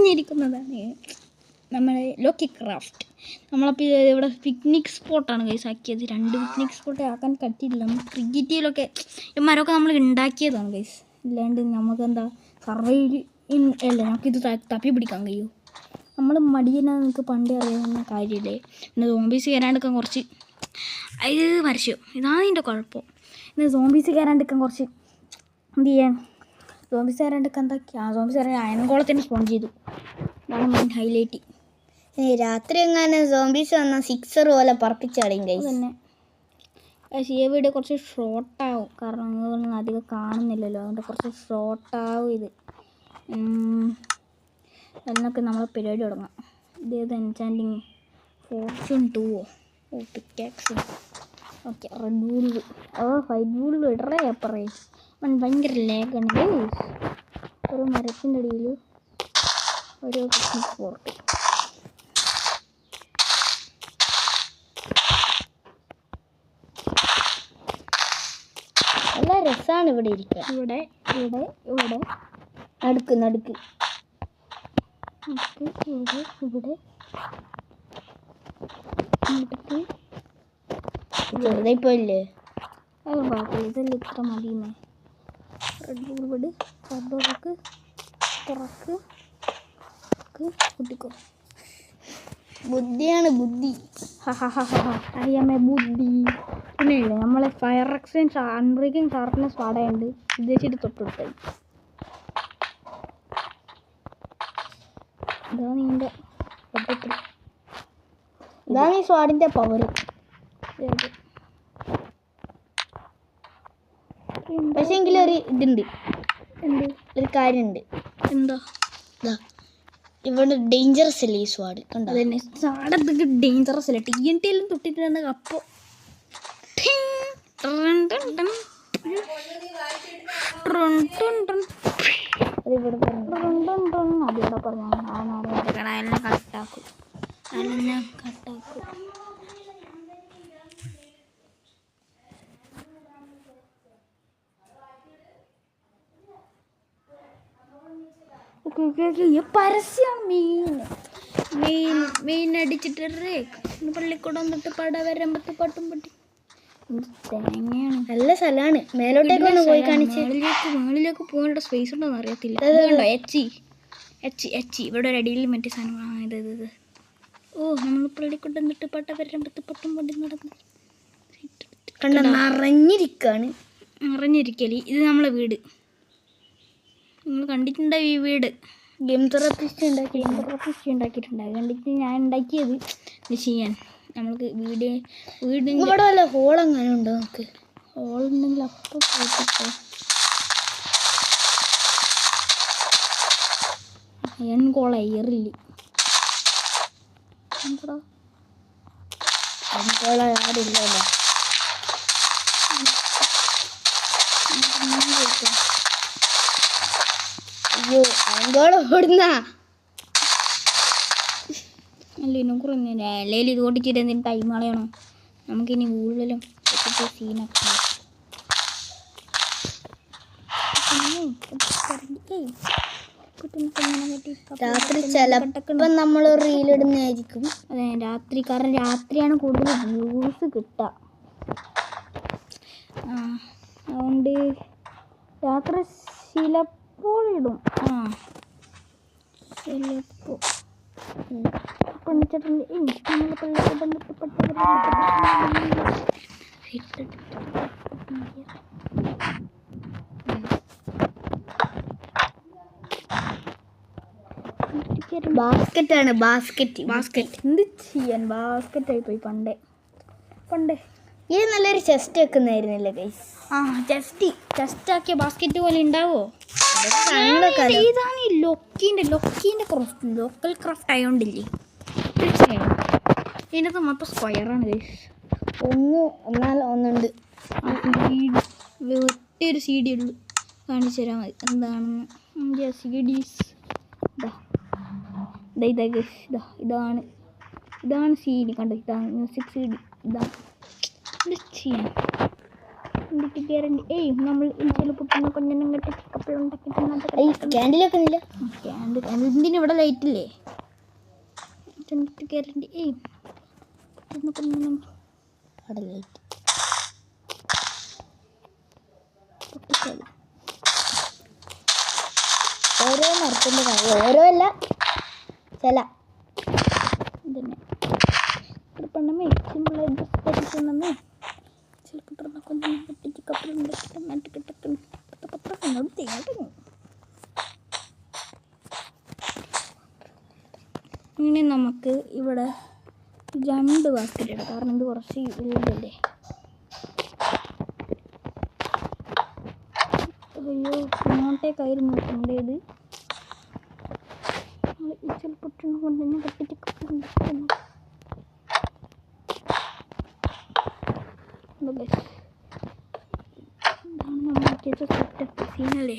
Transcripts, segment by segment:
നിറഞ്ഞിരിക്കുന്നതാണ് നമ്മുടെ Lockie craft. നമ്മളപ്പോൾ ഇവിടെ പിക്നിക് സ്പോട്ടാണ് ഗൈസ് ആക്കിയത്. 2 പിക്നിക് സ്പോട്ട് ആക്കാൻ പറ്റിയില്ല. നമ്മൾ ക്രിക്കറ്റിലൊക്കെ മരമൊക്കെ നമ്മൾ ഉണ്ടാക്കിയതാണ് ഗൈസ്. ഇല്ലാണ്ട് നമുക്കെന്താ സർവൈവ് അല്ല നമുക്കിത് തപ്പി പിടിക്കാൻ കഴിയും. നമ്മൾ മടിയെന്ന് നിങ്ങൾക്ക് പണ്ടേ അറിയാവുന്ന കാര്യമില്ലേ. പിന്നെ സോംബീസ് കയറാണ്ടിരിക്കാൻ കുറച്ച് അത് വരച്ചു. ഇതാണ് ഇതിൻ്റെ കുഴപ്പം. പിന്നെ സോംബീസ് കയറാണ്ടിരിക്കാൻ കുറച്ച് എന്ത് ചെയ്യാൻ, സോംബീസ് കയറാണ്ടിരിക്കാൻ എന്താ സോംബീസ് കയറാൻ അയൺകോളത്തിന് സ്പോൺ ചെയ്തു. ഇതാണ് മെയിൻ ഹൈലൈറ്റ്. രാത്രി എങ്ങാനും സോംബീസ് വന്നാൽ 6 പോലെ പറപ്പിച്ചടയും കഴിയും തന്നെ. പക്ഷേ ഈ വീഡിയോ കുറച്ച് ഷോർട്ടാവും, കാരണം നിങ്ങളൊന്നും അധികം കാണുന്നില്ലല്ലോ, അതുകൊണ്ട് കുറച്ച് ഷോർട്ടാവും ഇത്. എന്നൊക്കെ നമ്മൾ പരിപാടി തുടങ്ങാം. ഇതേത് enchanting fortune 2 pickaxe. Okay, red wool white wool ഇടറേ അപ്പറേ ഭയങ്കര ലേഗാണ്. ഒരു മരത്തിൻ്റെ അടിയിൽ ഒരു പിക്നിക് സ്പോട്ട്. നല്ല രസമാണ് ഇവിടെ ഇരിക്കുക. ഇവിടെ ഇവിടെ ഇവിടെ നടുക്ക് നടുക്ക് ഇവിടെ ഇവിടെ നടുക്ക് ചെറുതായി പോയില്ലേ? അത് കുഴപ്പമില്ല, ഇതെല്ലാം ഇത്ര മതിയെന്നേ. റെഡ് ബുൾ വിട്, റബ്ബർക്ക് തുറക്ക് കുട്ടിക്കോ. ബുദ്ധിയാണ് ബുദ്ധി. അറിയാമേ ബുദ്ധി. പിന്നെ ഇല്ലേ നമ്മളെ ഫയർ എക്സ്ചേഞ്ച് അൺബ്രേക്കിംഗ് ഷാർപ്നെസ് പാടയുണ്ട്, ഉദ്ദേശിച്ചിട്ട് തൊട്ടിട്ട്. ഇതാണ് ഇതിൻ്റെ പദ്ധതി, ഇതാണ് ഈ സ്വാഡിൻ്റെ പവർ. പക്ഷേ എങ്കിലും ഒരു ഇതുണ്ട്, ഒരു കാര്യമുണ്ട്. എന്താ? ഇവിടെ ഡേഞ്ചറസ് അല്ലേ ഈ സ്വാഡ്? കണ്ടോ? അതന്നെ, സ്വാഡത്തൊക്കെ ഡേഞ്ചറസ് അല്ലേ. TNT എല്ലാം തൊട്ടിട്ടുണ്ടെങ്കിൽ അപ്പോൾ അതിവിടെ പറഞ്ഞു അതെല്ലാം കട്ടാക്കും. പരസ്യമാണ് മെയിൻ അടിച്ചിട്ട് പള്ളിക്കൂടം തൊട്ട് പട വരമ്പത്ത് പാട്ടും പൊട്ടി. തേങ്ങയാണ്. നല്ല സ്ഥലമാണ്. മേലോട്ടേക്ക് ഒന്ന് പോയി കാണിച്ച്. മേളിലേക്ക് പോകേണ്ട സ്പേസ് ഉണ്ടോന്ന് അറിയത്തില്ല. അതുകൊണ്ടോ എച്ച് ഇവിടെ ഒരു അടിയിൽ മറ്റേ സാധനം. ഇത് ഓ, നമ്മൾ പള്ളിക്കൂടം തൊട്ട് പട വരമ്പത്ത് പാട്ടും പൊട്ടി നടന്നു കണ്ട നിറഞ്ഞിരിക്കുകയാണ്. നിറഞ്ഞിരിക്കല്. ഇത് നമ്മളെ വീട്. നിങ്ങൾ കണ്ടിട്ടുണ്ടാവും ഈ വീട്. ഗെയിം തെറാപ്പിസ്റ്റ് ഉണ്ടാക്കിയിട്ടുണ്ട്. അത് കണ്ടിട്ട് ഞാൻ ഉണ്ടാക്കിയത് ഇത് ചെയ്യാൻ. നമുക്ക് വീടിൻ്റെ ഇവിടെ വല്ല ഹോൾ അങ്ങനെ ഉണ്ടോ? നമുക്ക് ഹോളുണ്ടെങ്കിൽ അപ്പോൾ പോയിട്ടോ. അയൺകോള എയറില്ല. എന്താ അയൺകോള ആരില്ലല്ലോ. അയ്യോ, അയൺകോള ഓടുന്ന അല്ല ഇന്നും കുറഞ്ഞില്ല. അല്ലെങ്കിൽ ഇത് ഓടിച്ചിട്ട് എന്തെങ്കിലും ടൈം കളയണോ? നമുക്കിനി കൂടുതലും സീനൊക്കെ രാത്രി ചിലപ്പോൾ നമ്മൾ റീലിടുന്നതായിരിക്കും. അതെ, രാത്രി. കാരണം രാത്രിയാണ് കൂടുതൽ വ്യൂസ് കിട്ടുക. അതുകൊണ്ട് രാത്രി ചിലപ്പോൾ ഇടും. ചിലപ്പോൾ പണിച്ചിട്ടുണ്ട്. ബാസ്ക്കറ്റാണ്. ബാസ്ക്കറ്റ് എന്ത് ചെയ്യാൻ, ബാസ്ക്കറ്റായി പോയി പണ്ടേ. ഇത് നല്ലൊരു ചെസ്റ്റ് വെക്കുന്നായിരുന്നല്ലേ ഗൈസ്? ചെസ്റ്റാക്കിയ ബാസ്ക്കറ്റ് പോലെ ഉണ്ടാവോ? ഇതാണ് ഈ ലൊക്കീൻ്റെ ക്രാഫ്റ്റ്, ലോക്കൽ ക്രാഫ്റ്റ് ആയതുകൊണ്ടില്ലേ. തീർച്ചയായും ഇതിനകത്ത് മൊത്തം സ്ക്വയറാണ് ഗൈസ്. ഒന്നുണ്ട്. ഒറ്റൊരു CD ഉള്ളൂ. കാണിച്ചു തരാൻ മതി എന്താണെന്ന്. CDs ഇതാണ് CD. കണ്ടോ, ഇതാണ് മ്യൂസിക് CD. ഇതാണ് ചെയ്യാൻ ഗ്യാരണ്ടി. നമ്മൾ ചിലപ്പോൾ കൊഞ്ഞനം കെട്ടി കപ്പിൾ ഉണ്ടാക്കിയിട്ട് ഈ ക്യാൻഡിലൊക്കെ ഇല്ല. എന്തിനും ഇവിടെ ലൈറ്റ് ഇല്ലേ? കയറേണ്ടി അവിടെ ലൈറ്റ്. ഓരോ മരത്തിൻ്റെ കാര്യം ഓരോ അല്ല ചില ഇതന്നെ പെണ്ണമ്മേ സിമ്പിളായിട്ട് പഠിക്കണമേ ചിലപ്പോൾ കൊഞ്ചം കെട്ടിച്ച് കപ്പലുണ്ടാക്കിയിട്ട് നട്ട് കിട്ടക്കുന്നു എന്നോട് ചെയ്യാറുണ്ട്. ഇനി നമുക്ക് ഇവിടെ 2 ബാസ്ക്കറ്റ് ഇടാം, കാരണം ഇത് കുറച്ച് വലുതല്ലേ. അയ്യോ ഇങ്ങോട്ടേക്കായിരുന്നു കൊണ്ടേത്. ചിലപ്പോൾ കൊണ്ട് തന്നെ കെട്ടിച്ച് കപ്പലുണ്ടാക്കുന്നു. സീനല്ലേ.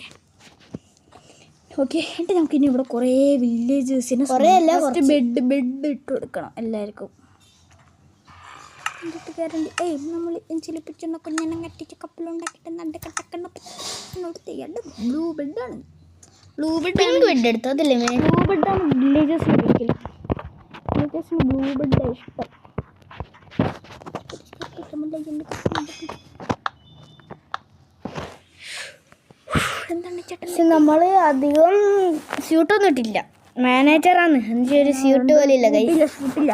ഓക്കെ എന്നിട്ട് നമുക്ക് ഇനി ഇവിടെ കുറേ വില്ലേജേഴ്സിന് ബെഡ് ഇട്ട് കൊടുക്കണം എല്ലാവർക്കും. നമ്മൾ ചിലപ്പിച്ചെന്ന കുഞ്ഞെണ്ണം കട്ടിച്ച് കപ്പലുണ്ടാക്കിയിട്ട് നട്ട് കട്ടക്കണ്ണ ചെയ്യാണ്ട് ബ്ലൂ ബെഡാണ്. ബ്ലൂ ബെഡ് എടുത്തു അതല്ലേ ബ്ലൂ ബെഡാണ് വില്ലേജേഴ്സിന് ഒരിക്കലും. വില്ലേജേഴ്സിന് ബ്ലൂ ബെഡാണ് ഇഷ്ടം. പക്ഷെ നമ്മൾ അധികം സ്യൂട്ടൊന്നും ഇട്ടില്ല. മാനേജറാണ് എനിക്ക് ഒരു സ്യൂട്ട് പോലെ ഇല്ല. ഷൂട്ടില്ല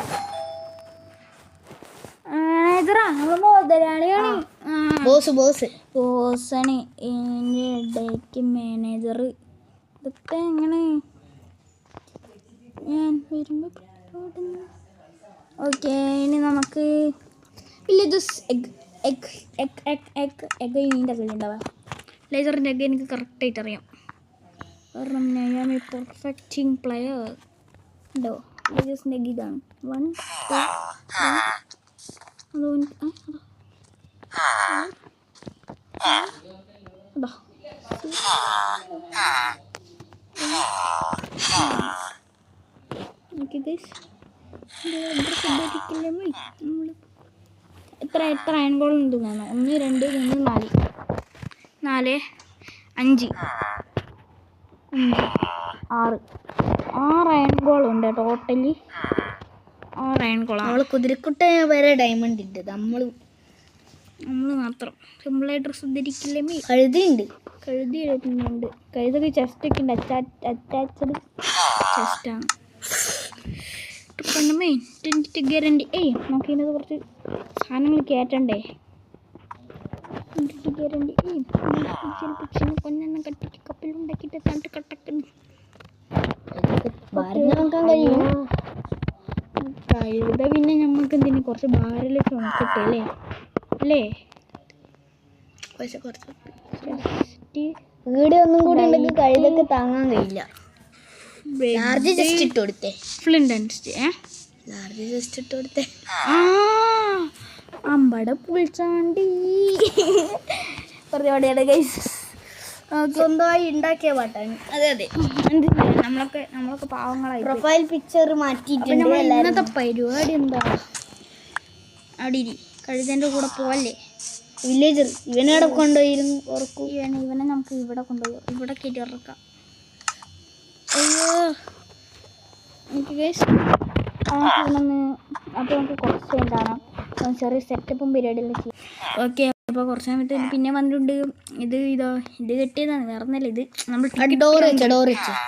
മാനേജറാ നമ്മൾ മുതലാളിയാണ്. ബോസാണ് എൻ്റെ ഇടയ്ക്ക് മാനേജർ. ഇതൊക്കെ എങ്ങനെ ഞാൻ വരുമ്പോൾ. ഓക്കെ ഇനി നമുക്ക് വില്ലേജസ് ഇതിൻ്റെ ഉണ്ടാവാം. ലേസറിൻ്റെ ഒക്കെ എനിക്ക് കറക്റ്റായിട്ട് അറിയാം, കാരണം ഞാൻ പെർഫെക്റ്റിംഗ് പ്ലെയർ ഉണ്ടോ. ലേസേഴ്സിൻ്റെ ഇതാണ് 1 2 അതോ ഓക്കെ ഗൈസ് എത്ര അയൺഗോളുണ്ട് തോന്നുന്നു. 1 2 3 4 5 6 അയൺഗോളുണ്ട് ടോട്ടലി. 6 അയൺഗോളാണ്. നമ്മൾ കുതിരക്കുട്ട വരെ ഡയമണ്ട് ഉണ്ട്. നമ്മൾ മാത്രം സിമ്പിളായിട്ട് ഡ്രസ്സ് ധരിക്കില്ലേ. കഴുതിയുണ്ട്. കഴുതി എഴുതുന്നുണ്ട്. കഴുതൊക്കെ ചെസ്റ്റൊക്കെ ഉണ്ട്. അറ്റാച്ച്ഡ് ചെസ്റ്റാണ്. പെണ്ണമ്മേ ഗ്യാരണ്ടി. നമുക്ക് ഇതിനകത്ത് കുറച്ച് സാധനങ്ങൾ കയറ്റണ്ടേ. ഗ്യാരണ്ടി കൊഞ്ഞെണ്ണം കട്ടിക്ക് കപ്പലുണ്ടാക്കിയിട്ട് തട്ട് കട്ടക്കുന്നു. കഴുത പിന്നെ ഞമ്മക്ക് എന്തിനു കുറച്ച് ഭാരലൊക്കെ ഉണക്കട്ടെ അല്ലേ അല്ലേ. വീട് ഒന്നും കൂടി ഉണ്ടെങ്കിൽ കഴുതൊക്കെ താങ്ങാൻ കഴിയില്ല. ലാർജ് ജസ്റ്റ് ഇട്ട് കൊടുത്തേ. ലാർജ് ജസ്റ്റ് ഇട്ട് കൊടുത്തേ. അമ്പട പുളിച്ചാണ്ടി പരിപാടിയാണ് ഗൈസ്. സ്വന്തമായി ഉണ്ടാക്കിയ പാട്ടാണ്. അതെ നമ്മളൊക്കെ പാവങ്ങളായി. പ്രൊഫൈൽ പിക്ചർ മാറ്റിയിട്ടുണ്ട്. ഇന്നത്തെ പരിപാടി എന്താ? അവിടെ കഴുതൻ്റെ കൂടെ പോവല്ലേ. വില്ലേജർ ഇവനവിടെ കൊണ്ടുപോയിരുന്നു ഓർക്കൂ. ഇവനെ നമുക്ക് ഇവിടെ കൊണ്ടുപോയി ഇവിടെ കയറ്റി ഇറക്കാം. അയ്യോ എനിക്ക് ഗൈസ് ഇവനൊന്ന് അപ്പോൾ നമുക്ക് കുറച്ച് എന്താണ് ചെറിയ സെറ്റപ്പും പരിപാടിയെല്ലാം ചെയ്യും. ഓക്കെ അപ്പോൾ കുറച്ച് സമയത്ത് പിന്നെ വന്നിട്ടുണ്ട്. ഇത് കെട്ടിയതാണ്, വേറെ ഒന്നല്ല. ഇത് നമ്മൾ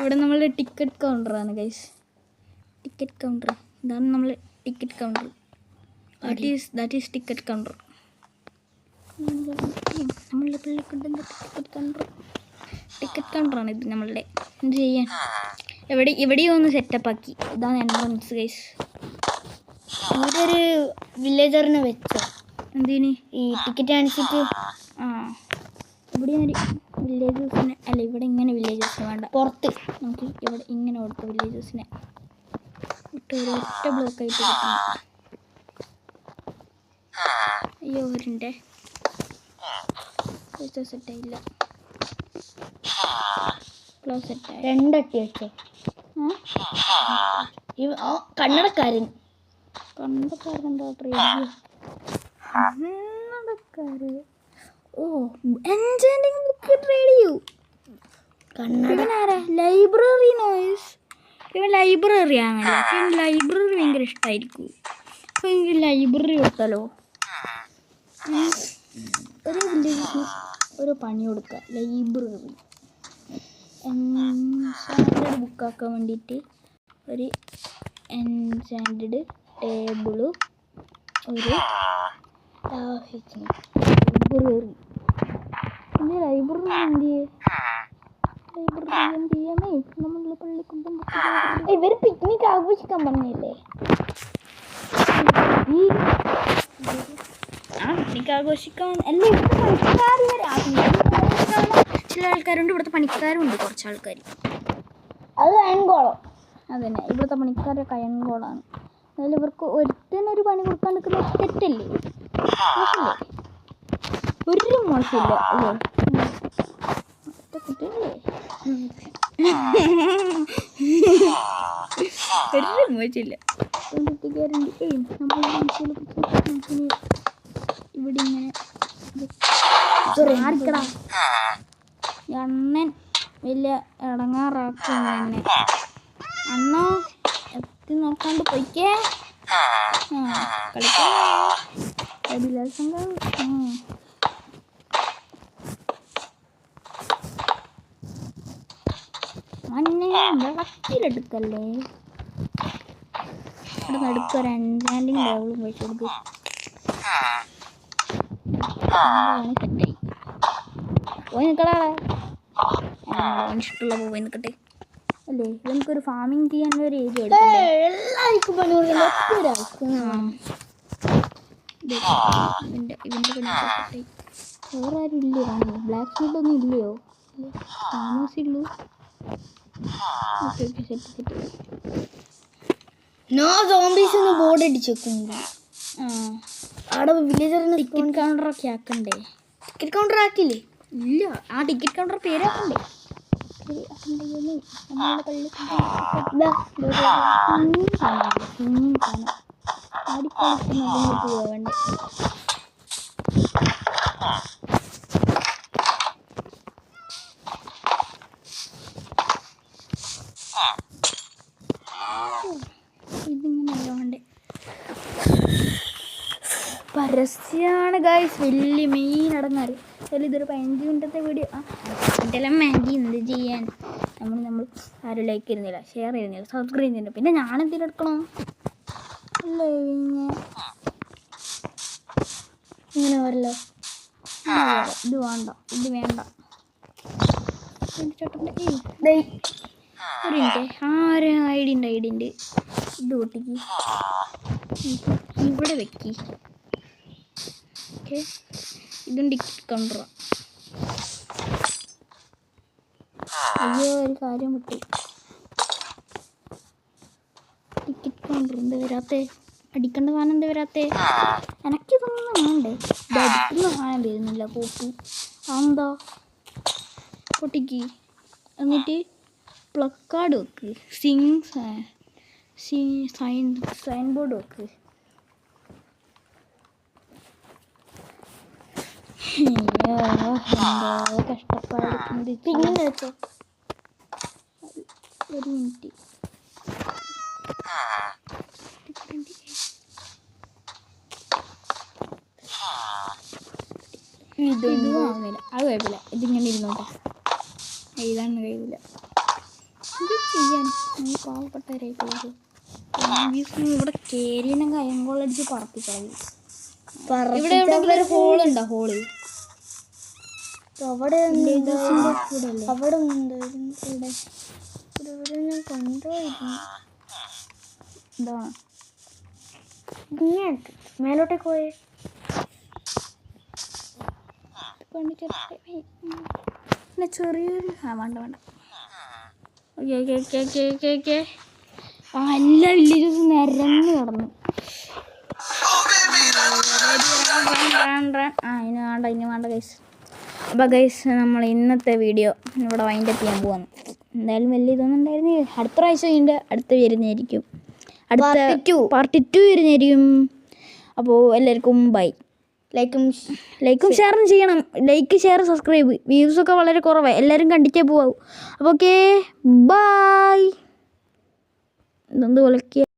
ഇവിടെ നമ്മളുടെ ടിക്കറ്റ് കൗണ്ടറാണ് ഗൈസ്. ടിക്കറ്റ് കൗണ്ടർ ഇതാണ് നമ്മൾ ticket counter. That is ticket counter. നമ്മളുടെ പിള്ളേക്കുണ്ട് ടിക്കറ്റ് കൗണ്ടറാണ് ഇത് നമ്മളുടെ. എന്ത് ചെയ്യാൻ എവിടെയോ ഒന്ന് സെറ്റപ്പാക്കി. ഇതാണ് എൻട്രൻസ് ഗൈസ്. ഇവിടെ ഒരു വില്ലേജറിനെ വെച്ചോ എന്തിന് ഈ ടിക്കറ്റ് കാണിച്ചിട്ട്. ഇവിടെ വില്ലേജേഴ്സിനെ അല്ല, ഇവിടെ ഇങ്ങനെ വില്ലേജേഴ്സിനെ വേണ്ട, പുറത്ത് നമുക്ക് ഇവിടെ ഇങ്ങനെ കൊടുത്ത വില്ലേജേഴ്സിനെ ഇട്ട് ഒരൊറ്റ ബ്ലോക്കായിട്ട് കിട്ടണം. അയ്യോ വരണ്ടേ സെറ്റായില്ല. ക്ലോസ് സെറ്റായി. 2 അട്ടി വെച്ചോ. കന്നടക്കാരൻ എന്താ കന്നടക്കാര്. ഓ എൻചാന്റിങ് ബുക്ക് ട്രേഡ് ചെയ്യൂ. ഇവനാരാ? Library noise. ഇവൻ ലൈബ്രറി ആണല്ലോ. അപ്പം ലൈബ്രറി ഭയങ്കര ഇഷ്ടമായിരിക്കും. അപ്പം എനിക്ക് ലൈബ്രറി കൊടുത്താലോ? ഒരു വില്ലേജ് ഒരു പണി കൊടുക്കുക. ലൈബ്രറി എൻചാൻറ്റഡ് ബുക്കാക്കാൻ വേണ്ടിയിട്ട് ഒരു എൻചാൻറ്റഡ് ടേബിള്, ഒരു ലൈബ്രറി. പിന്നെ ലൈബ്രറി എന്ത് ചെയ്യേ? ലൈബ്രറി എന്ത് ചെയ്യാമേ? നമ്മളുടെ പള്ളിക്കുമ്പം ഇവർ പിക്നിക് ആഘോഷിക്കാൻ പറഞ്ഞില്ലേ? പിക്നിക് ആഘോഷിക്കാൻ അല്ലേ? ചില ആൾക്കാരുണ്ട്, ഇവിടുത്തെ പണിക്കാരുണ്ട് കുറച്ച് ആൾക്കാർ. അത് അയൻകോളം. അതന്നെ, ഇവിടുത്തെ പണിക്കാരൊക്കെ അയൻകോളാണ്. എന്നാലും ഇവർക്ക് ഒരുത്തനൊരു പണി കൊടുക്കാൻ നിൽക്കുന്ന തെറ്റല്ലേ? മോശമല്ലേ? ഒരു മോശമില്ല അല്ലേ? കുട്ടിയല്ലേ? ഒരു മോശമില്ല. കുട്ടിക്കാരുണ്ട്. ഇവിടെ ഇങ്ങനെ ആർക്കടാ അണ്ണൻ വലിയ ഇടങ്ങാറാക്കും എന്നെ. അണ്ണോ എത്തി നോക്കാണ്ട് പൊയ്ക്കേ. കളിക്കേ മന്നെ വിളക്കിലെടുക്കല്ലേ. ഇവിടെ നടുക്കൊരു എൻചാൻറ്റിങ് ടേബിളും വെച്ച് കൊടുക്ക്. സെറ്റായി. പോയി നിൽക്കടാ. ഇഷ്ടമുള്ള പോയി നിൽക്കട്ടെ അല്ലേ? നമുക്കൊരു ഫാമിങ് ചെയ്യാനുള്ള ഒരു ഏരിയ എടുക്കണ്ടേ? എല്ലാവർക്കും പണി കൊടുക്കണ്ട ഒരാൾക്ക്. ഇവൻ്റെ പണി വേറെ ആരും ഇല്ലേ? കാണുന്നു ബ്ലാക്ക് സ്മിത്ത് ഒന്നും ഇല്ലയോ? താമസിയുള്ളൂ. സെറ്റ്. നോ സോംബീസ് എന്ന് ബോർഡ് അടിച്ച് വെക്കുന്നുണ്ട്. അവിടെ വില്ലേജറിന് ടിക്കറ്റ് കൗണ്ടറൊക്കെ ആക്കണ്ടേ? ടിക്കറ്റ് കൗണ്ടർ ആക്കില്ലേ? ഇല്ല, ആ ടിക്കറ്റ് കൗണ്ടർ പേരാക്കണ്ടേ? നമ്മളുടെ പള്ളി ആടിക്കളിക്കുന്നതിനോട്ട് പോകണ്ടേ? ഇതിങ്ങനെ അല്ലാണ്ട് പരസ്യമാണ് ഗൈസ്. വലിയ മെയിൻ അടങ്ങാറ്. അതിൽ ഇതൊരു 15 മിനിറ്റത്തെ വീഡിയോ. ഇതെല്ലാം വേണ്ടി എന്ത് ചെയ്യാൻ? നമ്മൾ ആരും ലൈക്ക് ചെയ്യുന്നില്ല, ഷെയർ ചെയ്യുന്നില്ല, സബ്സ്ക്രൈബ് ചെയ്യുന്നില്ല. പിന്നെ ഞാനെന്തെങ്കിലും എടുക്കണോ? അല്ലേ ഇങ്ങനെ വരല്ലോ. ഇത് വേണ്ട, ഇത് വേണ്ട. ഒരു മിനിറ്റ്. ഒരു ഐഡി ഉണ്ട്. ഇത് പൊട്ടിക്ക്, ഇവിടെ വെക്കി. ഓക്കെ, ഇതും ടിക്കറ്റ് കൗണ്ടറാണ്. അയ്യോ, ഒരു കാര്യം വിട്ടു. ടിക്കറ്റ് കൗണ്ടർ എന്താ വരാത്തേ? അടിക്കേണ്ട സാധനം എന്താ വരാത്തേ? എനിക്കിതൊന്നും വേണ്ടേ? ഇത് അടിക്കുന്ന സാധനം വരുന്നില്ല. കോപ്പി എന്താ? പൊട്ടിക്ക്. എന്നിട്ട് പ്ലക്കാർഡ് വെക്ക്. സൈൻ ബോർഡ് വെക്ക്. എന്തോ കഷ്ടപ്പാട്. ഇങ്ങനെ വെച്ചോ. ഒരു മിനിറ്റ്. ഇത് വാങ്ങില്ല, അത് കുഴപ്പമില്ല. ഇതിങ്ങനെ ഇരുന്നോട്ടെ. എഴുതാൻ കഴിയില്ല. ഇത് ചെയ്യാൻ പാവപ്പെട്ടവരായി പോകും. ഇവിടെ കേരിനെ കയങ്കോളടിച്ച് പറപ്പിക്കളയും. ഇവിടെ എവിടെ ഒരു ഹോളുണ്ടോ? ഹോള് അവിടെ അവിടെ ഞാൻ കൊണ്ടുപോയിരുന്നു. ഇതാണ് ഇങ്ങോട്ട് മേലോട്ടേക്ക് പോയേ. ചെറിയൊരു വേണ്ട. ഓക്കെ. എല്ലാ വില്ലേജസും നിരന്ന് കിടന്നു. ഇനി വേണ്ട ഗൈസ്. അപ്പോൾ ഗൈസ്, നമ്മൾ ഇന്നത്തെ വീഡിയോ ഇവിടെ വൈൻഡപ്പ് ചെയ്യാൻ പോവാണ്. എന്തായാലും വലിയ ഇതൊന്നും ഉണ്ടായിരുന്നില്ല. അടുത്ത പ്രാവശ്യം ഇതിൻ്റെ അടുത്ത് വരുന്നതായിരിക്കും. അടുത്ത പാർട്ട് 2 വരുന്നതായിരിക്കും. അപ്പോൾ എല്ലാവർക്കും ബൈ. ലൈക്കും ഷെയറും ചെയ്യണം. Like, share, subscribe. വ്യൂസൊക്കെ വളരെ കുറവാണ്, എല്ലാവരും കണ്ടിട്ടേ പോവാവും. അപ്പോൾ ഓക്കെ, ബായ്. ഇതെന്ത് വിളിക്കുക.